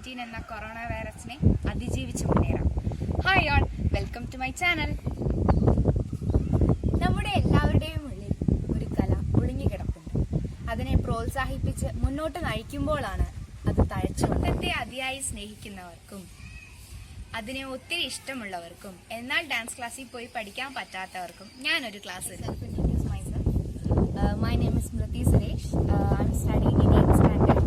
COVID-19 എന്ന corona വൈറസിനെ അതിജീവിച്ച് മുന്നേറാം. Hi all, welcome to my channel. നമ്മുടെ എല്ലാവരുടെയും ഉള്ളിൽ ഒരു കല ഒളിഞ്ഞുകിടപ്പുണ്ട്. അതിനെ പ്രോത്സാഹിപ്പിച്ച് മുന്നോട്ട് നയിക്കുമ്പോഴാണ് അത് തഴച്ചുകൊണ്ടത്തെ അതിയായി സ്നേഹിക്കുന്നവർക്കും അതിനെ ഒത്തിരി ഇഷ്ടമുള്ളവർക്കും എന്നാൽ ഡാൻസ് ക്ലാസ്സിൽ പോയി പഠിക്കാൻ പറ്റാത്തവർക്കും ഞാനൊരു class My name is Suresh. I'm studying in 8th standard in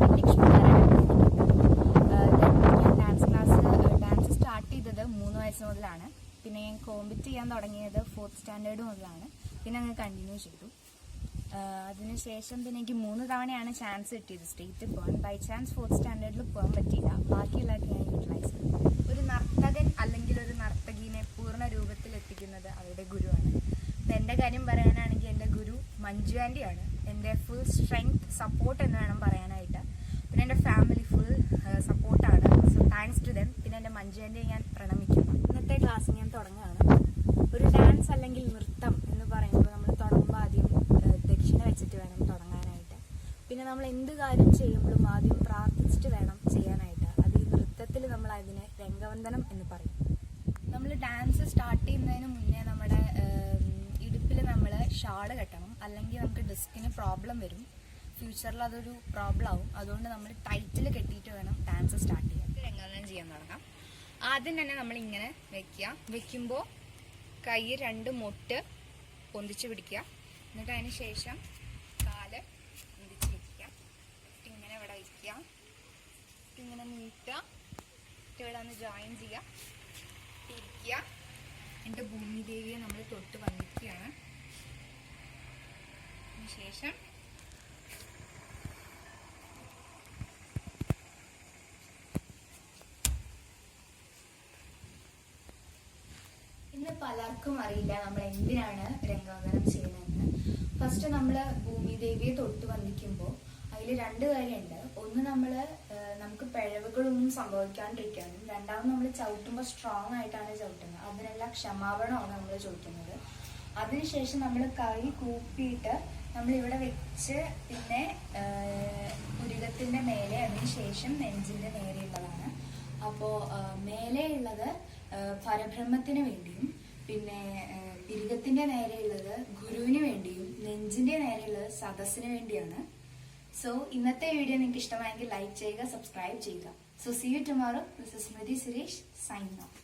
dance start ചെയ്തത് 3 വയസ്സ് മുതലാണ്. പിന്നെ ഞാൻ കോമ്പറ്റ് ചെയ്യാൻ തുടങ്ങിയത് 4th സ്റ്റാൻഡേർഡ് മുതലാണ്. പിന്നെ അങ്ങ് കണ്ടിന്യൂ ചെയ്തു. അതിനുശേഷം പിന്നെ എനിക്ക് 3 തവണയാണ് ചാൻസ് കിട്ടിയത് സ്റ്റേറ്റിൽ പോകാൻ. ബൈ ചാൻസ് 4th സ്റ്റാൻഡേർഡിൽ പോകാൻ പറ്റിയില്ല. ബാക്കിയുള്ളതൊക്കെ ഞാൻ യൂട്ടിലൈസ് ചെയ്തു. ഒരു നർത്തകൻ അല്ലെങ്കിൽ ഒരു നർത്തകീനെ പൂർണ്ണ രൂപത്തിൽ എത്തിക്കുന്നത് അവരുടെ ഗുരുവാണ്. എൻ്റെ കാര്യം പറയാനാണെങ്കിൽ എൻ്റെ ഗുരു മഞ്ജു ആൻറ്റിയാണ്. എൻ്റെ ഫുൾ സ്ട്രെങ്ത് സപ്പോർട്ട് എന്ന് വേണം പറയാനായിട്ട്. പിന്നെ എൻ്റെ ഫാമിലി ഫുൾ സപ്പോർട്ടാണ്. So thanks to them. പിന്നെ എൻ്റെ മഞ്ജു ആൻറ്റിയെ ഞാൻ പ്രണമിക്കുന്നു. ഇന്നത്തെ ക്ലാസ് ഞാൻ തുടങ്ങുകയാണ്. ഒരു ഡാൻസ് അല്ലെങ്കിൽ നൃത്തം എന്ന് പറയുമ്പോൾ നമ്മൾ തുടങ്ങുമ്പോൾ ആദ്യം ദക്ഷിണ വെച്ചിട്ട് വേണം തുടങ്ങാനായിട്ട്. പിന്നെ നമ്മൾ എന്ത് കാര്യം ചെയ്യുമ്പോഴും ആദ്യം പ്രാർത്ഥിച്ചിട്ട് വേണം ചെയ്യാനായിട്ട്. അത് ഈ നൃത്തത്തിൽ നമ്മൾ അതിനെ രംഗവന്ദനം എന്ന് പറയും. നമ്മൾ ഡാൻസ് സ്റ്റാർട്ട് ചെയ്യുന്നതിന് മുന്നേ നമ്മുടെ ഇടുപ്പിൽ നമ്മൾ ഷാള് കെട്ടണം, അല്ലെങ്കിൽ നമുക്ക് ഡിസ്കിന് പ്രോബ്ലം വരും. ഫ്യൂച്ചറിൽ അതൊരു പ്രോബ്ലം ആവും. അതുകൊണ്ട് നമ്മൾ ടൈറ്റിൽ കെട്ടിയിട്ട് വേണം ഡാൻസ് സ്റ്റാർട്ട് ചെയ്യാൻ. രംഗവന്ദനം ചെയ്യാൻ തുടങ്ങാം. ആദ്യം തന്നെ നമ്മൾ ഇങ്ങനെ വെക്കുമ്പോൾ കൈ 2 മുട്ട് പൊന്തിച്ച് പിടിക്കുക. എന്നിട്ട് അതിന് ശേഷം കാല് പൊന്തിച്ച് വയ്ക്കുക. ഇങ്ങനെ ഇവിടെ വയ്ക്കുക, ഇങ്ങനെ നീട്ടുക, ഇവിടെ ഒന്ന് ജോയിൻ ചെയ്യുക, ഇരിക്കുക. എൻ്റെ ഭൂമിദേവിയെ നമ്മൾ തൊട്ട് വന്നിക്കുകയാണ്. അതിനുശേഷം ഇന്ന് പലർക്കും അറിയില്ല നമ്മൾ എന്തിനാണ് രംഗവന്ദനം ചെയ്യുന്നതെന്ന്. ഫസ്റ്റ് നമ്മൾ ഭൂമിദേവിയെ തൊട്ട് വന്നിക്കുമ്പോൾ അതിൽ 2 കാര്യമുണ്ട്. ഒന്ന് നമുക്ക് പിഴവുകളൊന്നും സംഭവിക്കാണ്ടിരിക്കാനും, രണ്ടാമത് നമ്മൾ ചവിട്ടുമ്പോൾ സ്ട്രോങ് ആയിട്ടാണ് ചവിട്ടുന്നത്. അതിനെല്ലാം ക്ഷമാപണമാണ് നമ്മൾ ചോദിക്കുന്നത്. അതിനുശേഷം നമ്മൾ കൈ കൂപ്പിയിട്ട് നമ്മൾ ഇവിടെ വെച്ച് പിന്നെ പുരികത്തിന്റെ മേലെ, അതിനുശേഷം നെഞ്ചിന്റെ നേരെയുള്ളതാണ്. അപ്പോൾ മേലെയുള്ളത് പരബ്രഹ്മത്തിന് വേണ്ടിയും, പിന്നെ പുരികത്തിന്റെ നേരെയുള്ളത് ഗുരുവിന് വേണ്ടിയും, നെഞ്ചിന്റെ നേരെയുള്ളത് സദസ്സിന് വേണ്ടിയാണ്. സോ ഇന്നത്തെ വീഡിയോ നിങ്ങൾക്ക് ഇഷ്ടമായെങ്കിൽ ലൈക്ക് ചെയ്യുക, സബ്സ്ക്രൈബ് ചെയ്യുക. So see you tomorrow. This is Suresh signing off.